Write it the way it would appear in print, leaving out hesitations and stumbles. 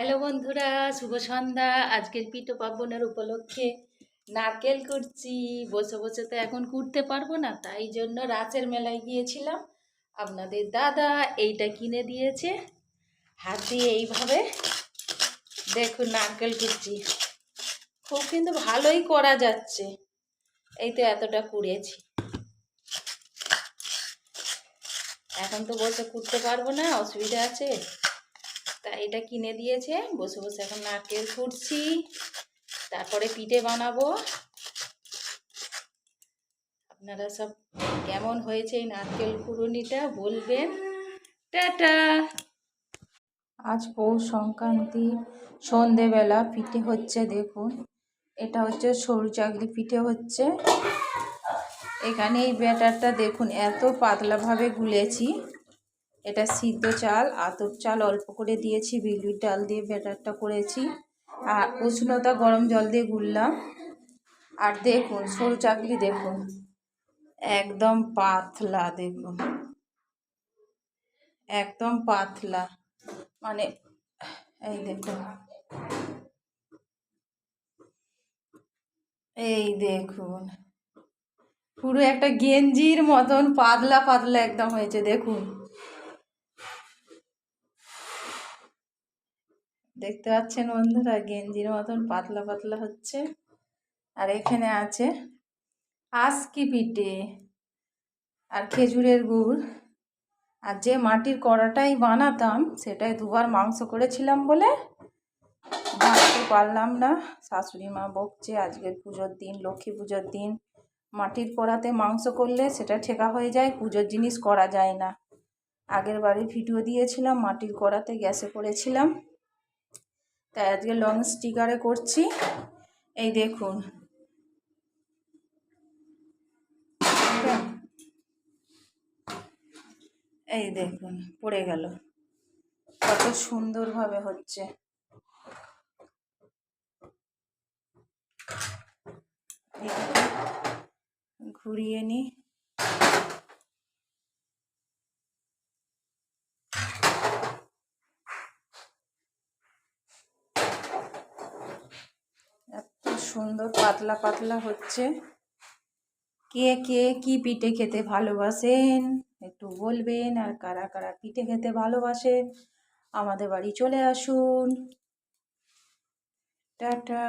Hello বন্ধুরা, শুভ সন্ধ্যা। আজকের পিঠো পার্বণের উপলক্ষে নারকেল কুড়ছি। বসে বসে তো এখন কুড়তে পারবো না, তাই জন্য রাতের মেলায় গিয়েছিলাম। আপনাদের দাদা এইটা কিনে দিয়েছে। হাত দিয়ে এইভাবে দেখুন নারকেল কুড়ছি। খুব কিন্তু ভালোই করা যাচ্ছে। এই তো এতটা কুড়েছি। এখন তো বসে কুড়তে পারবো না, অসুবিধা আছে। তা এটা কিনে দিয়েছে, বসে বসে এখন নারকেল কুড়ছি, তারপরে পিঠে বানাবো। আপনারা সব কেমন হয়েছে এই নারকেল কুড়ুনিটা বলবেন। টাটা। আজ পৌষ সংক্রান্তি, সন্ধেবেলা পিঠে হচ্ছে। দেখুন, এটা হচ্ছে সরু চাকলি পিঠে হচ্ছে। এখানে এই ব্যাটারটা দেখুন এত পাতলাভাবে গুলেছি। এটা সিদ্ধ চাল, আতপ চাল অল্প করে দিয়েছি, বিউলির ডাল দিয়ে ব্যাটারটা করেছি, আর উষ্ণতা গরম জল দিয়ে গুললাম। আর দেখুন সরু চাকলি দেখুন একদম পাতলা, দেখুন একদম পাতলা, মানে এই দেখুন, এই দেখুন পুরো একটা গেঞ্জির মতন পাতলা পাতলা একদম হয়েছে। দেখুন, দেখতে পাচ্ছেন বন্ধুরা, গেঞ্জির মতন পাতলা পাতলা হচ্ছে। আর এখানে আছে আজকি পিঠে আর খেজুরের গুড়। আর যে মাটির কড়াটাই বানাতাম সেটাই দুবার মাংস করেছিলাম বলে বানাতে পারলাম না। শাশুড়ি মা বকছে, আজকের পুজোর দিন, লক্ষ্মী পুজোর দিন মাটির কড়াতে মাংস করলে সেটা ঠেকা হয়ে যায়, পুজোর জিনিস করা যায় না। আগের বারে ভিডিও দিয়েছিলাম মাটির কড়াতে গ্যাসে করেছিলাম, তাই আজকে লং স্টিকারে করছি। এই দেখুন, এই দেখুন পড়ে গেল, কত সুন্দরভাবে হচ্ছে। ঘুরিয়ে নি, এত সুন্দর পাতলা পাতলা হচ্ছে। কে কে কি পিঠে খেতে ভালোবাসেন একটু বলবেন, আর কারা কারা পিঠে খেতে ভালোবাসেন আমাদের বাড়ি চলে আসুন। টাটা।